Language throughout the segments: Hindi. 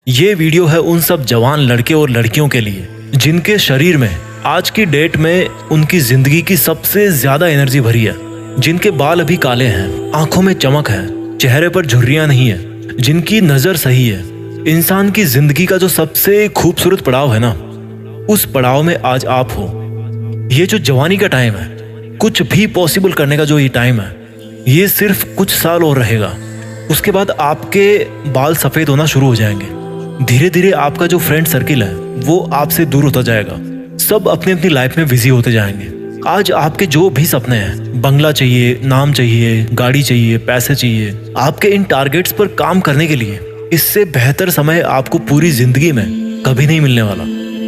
ये वीडियो है उन सब जवान लड़के और लड़कियों के लिए जिनके शरीर में आज की डेट में उनकी जिंदगी की सबसे ज्यादा एनर्जी भरी है, जिनके बाल अभी काले हैं, आंखों में चमक है, चेहरे पर झुर्रियां नहीं है, जिनकी नजर सही है। इंसान की जिंदगी का जो सबसे खूबसूरत पड़ाव है ना, उस पड़ाव में आज आप हो। ये जो जवानी का टाइम है, कुछ भी पॉसिबल करने का जो ये टाइम है, ये सिर्फ कुछ साल और रहेगा। उसके बाद आपके बाल सफेद होना शुरू हो जाएंगे। धीरे धीरे आपका जो फ्रेंड सर्किल है वो आपसे दूर होता जाएगा। सब अपनी अपनी लाइफ में बिजी होते जाएंगे। आज आपके जो भी सपने हैं, बंगला चाहिए, नाम चाहिए, गाड़ी चाहिए, पैसे चाहिए, आपके इन टारगेट्स पर काम करने के लिए इससे बेहतर समय आपको पूरी जिंदगी में कभी नहीं मिलने वाला।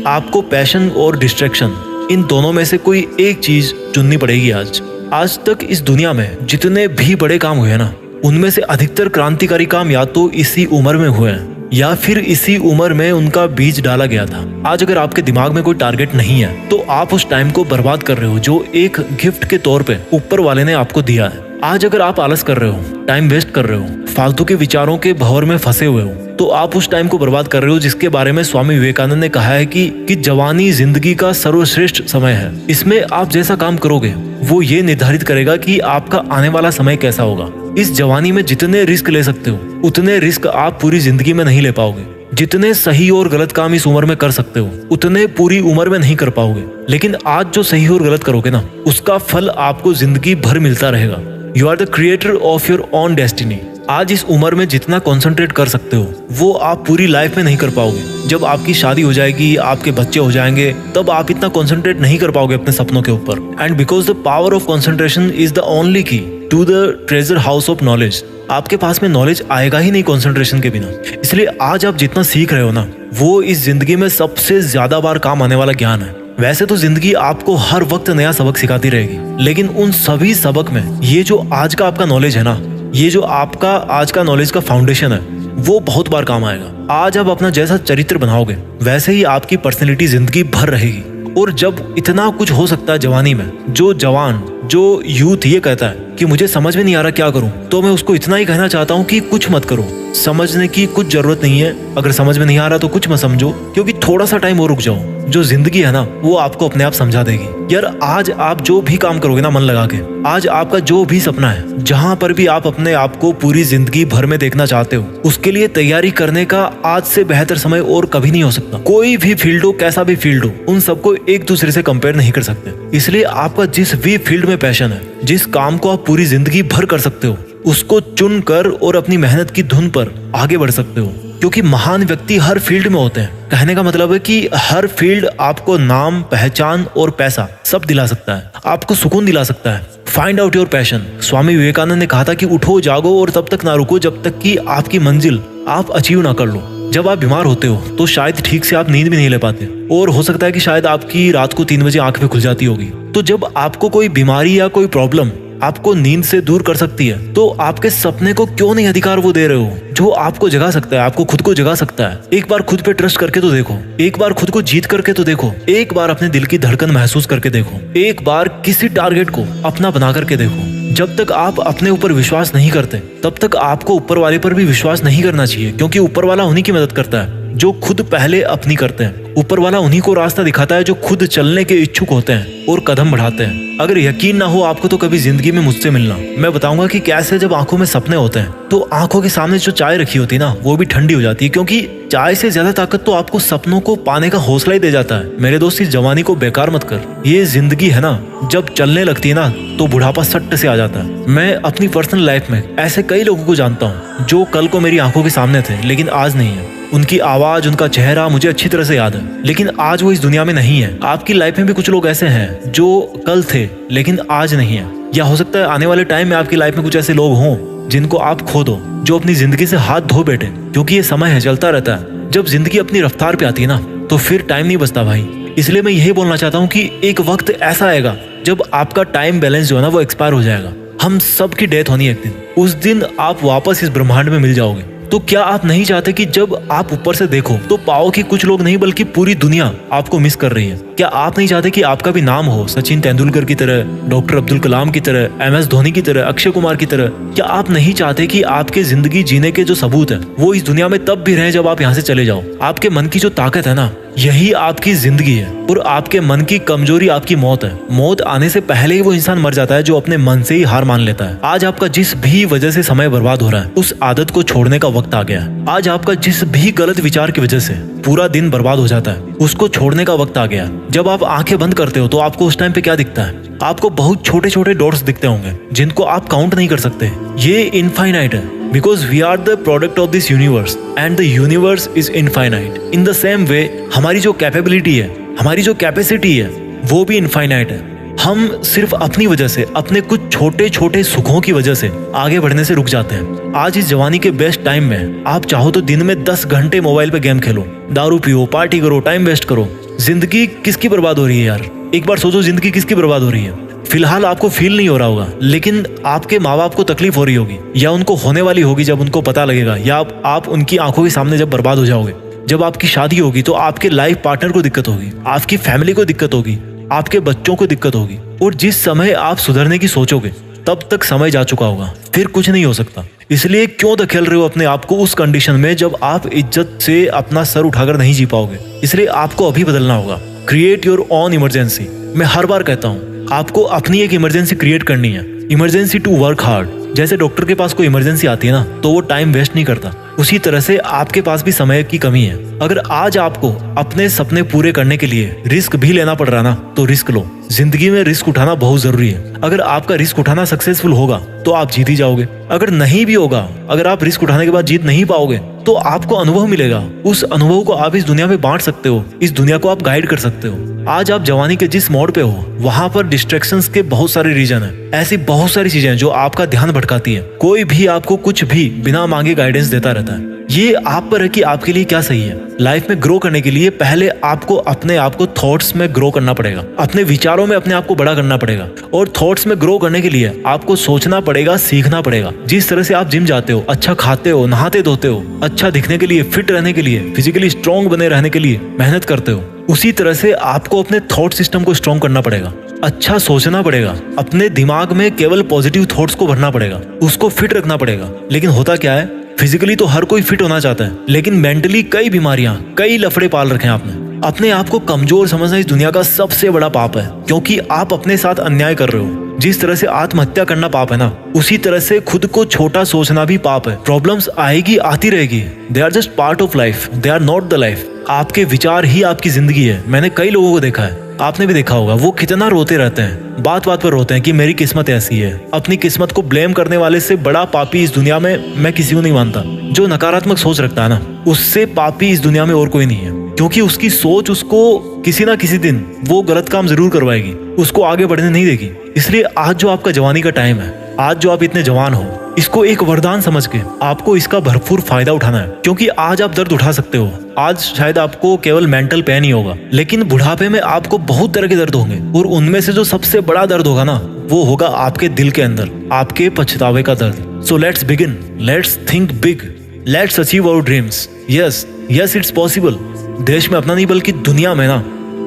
आपको पैशन और डिस्ट्रैक्शन, इन दोनों में से कोई एक चीज चुननी पड़ेगी। आज तक इस दुनिया में जितने भी बड़े काम हुए ना, उनमें से अधिकतर क्रांतिकारी काम या तो इसी उम्र में हुए हैं या फिर इसी उम्र में उनका बीज डाला गया था। आज अगर आपके दिमाग में कोई टारगेट नहीं है तो आप उस टाइम को बर्बाद कर रहे हो जो एक गिफ्ट के तौर पे ऊपर वाले ने आपको दिया है। आज अगर आप आलस कर रहे हो, टाइम वेस्ट कर रहे हो, फालतू के विचारों के भंवर में फंसे हुए हो, तो आप उस टाइम को बर्बाद कर रहे हो जिसके बारे में स्वामी विवेकानंद ने कहा है कि जवानी जिंदगी का सर्वश्रेष्ठ समय है। इसमें आप जैसा काम करोगे वो ये निर्धारित करेगा कि आपका आने वाला समय कैसा होगा। इस जवानी में जितने रिस्क ले सकते हो उतने रिस्क आप पूरी जिंदगी में नहीं ले पाओगे। जितने सही और गलत काम इस उम्र में कर सकते हो उतने पूरी उम्र में नहीं कर पाओगे। लेकिन आज जो सही और गलत करोगे ना, उसका फल आपको जिंदगी भर मिलता रहेगा। You are the creator of your own destiny. आज इस उम्र में जितना कंसंट्रेट कर सकते हो वो आप पूरी लाइफ में नहीं कर पाओगे। जब आपकी शादी हो जाएगी, आपके बच्चे हो जाएंगे, तब आप इतना कंसंट्रेट नहीं कर पाओगे अपने सपनों के ऊपर। And because the power of concentration is the only key to the treasure house of knowledge. आपके पास में नॉलेज आएगा ही नहीं कंसंट्रेशन के बिना। इसलिए आज आप जितना सीख रहे हो ना, वो इस जिंदगी में सबसे ज्यादा बार काम आने वाला ज्ञान है। वैसे तो जिंदगी आपको हर वक्त नया सबक सिखाती रहेगी, लेकिन उन सभी सबक में ये जो आज का आपका नॉलेज है ना, ये जो आपका आज का नॉलेज का फाउंडेशन है, वो बहुत बार काम आएगा। आज आप अपना जैसा चरित्र बनाओगे वैसे ही आपकी पर्सनैलिटी जिंदगी भर रहेगी। और जब इतना कुछ हो सकता है जवानी में, जो जवान, जो यूथ ये कहता है कि मुझे समझ में नहीं आ रहा क्या करूं, तो मैं उसको इतना ही कहना चाहता हूं कि कुछ मत करो। समझने की कुछ जरूरत नहीं है। अगर समझ में नहीं आ रहा तो कुछ मत समझो, क्योंकि थोड़ा सा टाइम और रुक जाओ। जो जिंदगी है ना, वो आपको अपने आप समझा देगी। यार आज आप जो भी काम करोगे ना मन लगा के, आज आपका जो भी सपना है, जहां पर भी आप अपने आप को पूरी जिंदगी भर में देखना चाहते हो, उसके लिए तैयारी करने का आज से बेहतर समय और कभी नहीं हो सकता। कोई भी फील्ड हो, कैसा भी फील्ड हो, उन सबको एक दूसरे से कंपेयर नहीं कर सकते। इसलिए आपका जिस भी फील्ड में पैशन है, जिस काम को आप पूरी जिंदगी भर कर सकते हो, उसको चुन कर और अपनी मेहनत की धुन पर आगे बढ़ सकते हो। क्योंकि महान व्यक्ति हर फील्ड में होते हैं। कहने का मतलब है कि हर फील्ड आपको नाम, पहचान और पैसा सब दिला सकता है, आपको सुकून दिला सकता है। Find out your passion. Swami Vivekananda ने कहा था कि उठो, जागो और तब तक ना रुको जब तक कि आपकी मंजिल आप अचीव ना कर लो। जब आप बीमार होते हो तो शायद ठीक से आप नींद भी नहीं ले पाते, और हो सकता है कि शायद आपकी रात को 3 बजे आंख भी खुल जाती होगी। तो जब आपको कोई बीमारी या कोई प्रॉब्लम आपको नींद से दूर कर सकती है, तो आपके सपने को क्यों नहीं अधिकार वो दे रहे हो जो आपको जगा सकता है, आपको खुद को जगा सकता है। एक बार खुद पे ट्रस्ट करके तो देखो, एक बार खुद को जीत करके तो देखो, एक बार अपने दिल की धड़कन महसूस करके देखो, एक बार किसी टारगेट को अपना बना करके देखो। जब तक आप अपने ऊपर विश्वास नहीं करते तब तक आपको ऊपर वाले पर भी विश्वास नहीं करना चाहिए, क्योंकि ऊपर वाला उन्हीं की मदद करता है जो खुद पहले अपनी करते हैं। ऊपर वाला उन्हीं को रास्ता दिखाता है जो खुद चलने के इच्छुक होते हैं और कदम बढ़ाते हैं। अगर यकीन ना हो आपको तो कभी जिंदगी में मुझसे मिलना, मैं बताऊंगा कि कैसे जब आंखों में सपने होते हैं तो आंखों के सामने जो चाय रखी होती है ना, वो भी ठंडी हो जाती है। क्योंकि चाय से ज्यादा ताकत तो आपको सपनों को पाने का हौसला ही दे जाता है। मेरे दोस्त, इस जवानी को बेकार मत कर। ये जिंदगी है ना, जब चलने लगती है ना तो बुढ़ापा सट्ट से आ जाता है। मैं अपनी पर्सनल लाइफ में ऐसे कई लोगों को जानता हूँ जो कल को मेरी आंखों के सामने थे लेकिन आज नहीं है। उनकी आवाज, उनका चेहरा मुझे अच्छी तरह से याद है, लेकिन आज वो इस दुनिया में नहीं है। आपकी लाइफ में भी कुछ लोग ऐसे हैं जो कल थे लेकिन आज नहीं है। या हो सकता है आने वाले टाइम में आपकी लाइफ में कुछ ऐसे लोग हों जिनको आप खो दो, जो अपनी जिंदगी से हाथ धो बैठे। क्योंकि ये समय है, चलता रहता है। जब जिंदगी अपनी रफ्तार पे आती है ना, तो फिर टाइम नहीं बचता भाई। इसलिए मैं यही बोलना चाहता हूँ कि एक वक्त ऐसा आएगा जब आपका टाइम बैलेंस जो है ना, वो एक्सपायर हो जाएगा। हम सब की डेथ होनी है एक दिन। उस दिन आप वापस इस ब्रह्मांड में मिल जाओगे। तो क्या आप नहीं चाहते कि जब आप ऊपर से देखो तो पाओ कि कुछ लोग नहीं बल्कि पूरी दुनिया आपको मिस कर रही है। क्या आप नहीं चाहते कि आपका भी नाम हो सचिन तेंदुलकर की तरह, डॉक्टर अब्दुल कलाम की तरह, MS धोनी की तरह, अक्षय कुमार की तरह? क्या आप नहीं चाहते कि आपके जिंदगी जीने के जो सबूत है वो इस दुनिया में तब भी रहे जब आप यहाँ से चले जाओ? आपके मन की जो ताकत है ना, यही आपकी जिंदगी है। और आपके मन की कमजोरी आपकी मौत है। मौत आने से पहले ही वो इंसान मर जाता है जो अपने मन से ही हार मान लेता है। आज आपका जिस भी वजह से समय बर्बाद हो रहा है, उस आदत को छोड़ने का वक्त आ गया है। आज आपका जिस भी गलत विचार की वजह से पूरा दिन बर्बाद हो जाता है, उसको छोड़ने का वक्त आ गया। जब आप आंखें बंद करते हो तो आपको उस टाइम पे क्या दिखता है? आपको बहुत छोटे छोटे डॉट्स दिखते होंगे जिनको आप काउंट नहीं कर सकते। ये इनफाइनाइट है, because we are the product of this universe and the universe is infinite. In the same way, हमारी जो कैपेबिलिटी है, हमारी जो कैपेसिटी है, वो भी इनफाइनाइट है। हम सिर्फ अपनी वजह से, अपने कुछ छोटे छोटे सुखों की वजह से आगे बढ़ने से रुक जाते हैं। आज इस जवानी के बेस्ट टाइम में आप चाहो तो दिन में 10 घंटे मोबाइल पे गेम खेलो, दारू पियो, पार्टी करो, टाइम वेस्ट करो। जिंदगी किसकी बर्बाद हो रही है यार? एक बार सोचो, जिंदगी किसकी बर्बाद हो रही है? फिलहाल आपको फील नहीं हो रहा होगा, लेकिन आपके माँ बाप को तकलीफ हो रही होगी, या उनको होने वाली होगी जब उनको पता लगेगा, या आप उनकी आंखों के सामने जब बर्बाद हो जाओगे। जब आपकी शादी होगी तो आपके लाइफ पार्टनर को दिक्कत होगी, आपकी फैमिली को दिक्कत होगी, आपके बच्चों को दिक्कत होगी। और जिस समय आप सुधरने की सोचोगे तब तक समय जा चुका होगा, फिर कुछ नहीं हो सकता। इसलिए क्यों धकेल रहे हो अपने आप को उस कंडीशन में जब आप इज्जत से अपना सर उठाकर नहीं जी पाओगे? इसलिए आपको अभी बदलना होगा। Create your own emergency. मैं हर बार कहता हूँ, आपको अपनी एक इमरजेंसी क्रिएट करनी है। Emergency to work hard. जैसे डॉक्टर के पास कोई इमरजेंसी आती है ना, तो वो टाइम वेस्ट नहीं करता, उसी तरह से आपके पास भी समय की कमी है। अगर आज आपको अपने सपने पूरे करने के लिए रिस्क भी लेना पड़ रहा ना, तो रिस्क लो। जिंदगी में रिस्क उठाना बहुत जरूरी है। अगर आपका रिस्क उठाना सक्सेसफुल होगा तो आप जीत ही जाओगे। अगर नहीं भी होगा, अगर आप रिस्क उठाने के बाद जीत नहीं पाओगे, तो आपको अनुभव मिलेगा। उस अनुभव को आप इस दुनिया में बांट सकते हो, इस दुनिया को आप गाइड कर सकते हो। आज आप जवानी के जिस मोड़ पे हो, वहां पर डिस्ट्रैक्शंस के बहुत सारे रीजन है। ऐसी बहुत सारी चीजें जो आपका ध्यान भटकाती है। कोई भी आपको कुछ भी बिना मांगे गाइडेंस देता रहता है। ये आप पर है कि आपके लिए क्या सही है। लाइफ में ग्रो करने के लिए पहले आपको अपने आप को थॉट्स में ग्रो करना पड़ेगा, अपने विचारों में अपने आप को बड़ा करना पड़ेगा। और थॉट्स में ग्रो करने के लिए आपको सोचना पड़ेगा, सीखना पड़ेगा। जिस तरह से आप जिम जाते हो, अच्छा खाते हो, नहाते धोते हो, अच्छा दिखने के लिए, फिट रहने के लिए, फिजिकली स्ट्रॉन्ग बने रहने के लिए मेहनत करते हो, उसी तरह से आपको अपने थॉट सिस्टम को स्ट्रॉन्ग करना पड़ेगा। अच्छा सोचना पड़ेगा, अपने दिमाग में केवल पॉजिटिव थॉट्स को भरना पड़ेगा, उसको फिट रखना पड़ेगा। लेकिन होता क्या है, फिजिकली तो हर कोई फिट होना चाहता है, लेकिन मेंटली कई बीमारियां, कई लफड़े पाल रखे हैं आपने। अपने आप को कमजोर समझना इस दुनिया का सबसे बड़ा पाप है, क्योंकि आप अपने साथ अन्याय कर रहे हो। जिस तरह से आत्महत्या करना पाप है ना, उसी तरह से खुद को छोटा सोचना भी पाप है। प्रॉब्लम्स आएगी, आती रहेगी। They are just part of life, they are not the life. आपके विचार ही आपकी जिंदगी है। मैंने कई लोगों को देखा है, आपने भी देखा होगा, वो कितना रोते रहते हैं, बात बात पर रोते हैं कि मेरी किस्मत ऐसी है। अपनी किस्मत को ब्लेम करने वाले से बड़ा पापी इस दुनिया में मैं किसी को नहीं मानता। जो नकारात्मक सोच रखता है ना, उससे पापी इस दुनिया में और कोई नहीं है, क्योंकि उसकी सोच उसको किसी ना किसी दिन वो गलत काम जरूर करवाएगी, उसको आगे बढ़ने नहीं देगी। इसलिए आज जो आपका जवानी का टाइम है, आज जो आप इतने जवान हो, इसको एक वरदान समझ के आपको इसका भरपूर फायदा उठाना है। क्योंकि आज आप दर्द उठा सकते हो। आज शायद आपको केवल मेंटल पेन ही होगा, लेकिन बुढ़ापे में आपको बहुत तरह के दर्द होंगे, और उनमें से जो सबसे बड़ा दर्द होगा ना, वो होगा आपके दिल के अंदर, आपके पछतावे का दर्द। So let's begin, let's think big, let's achieve our dreams. Yes yes, it's possible. देश में अपना नहीं बल्कि दुनिया में ना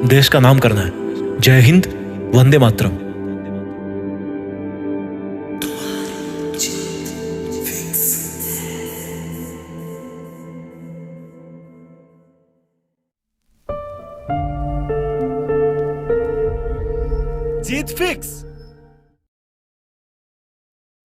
देश का नाम करना है। जय हिंद, वंदे मातरम। जीत फिक्स।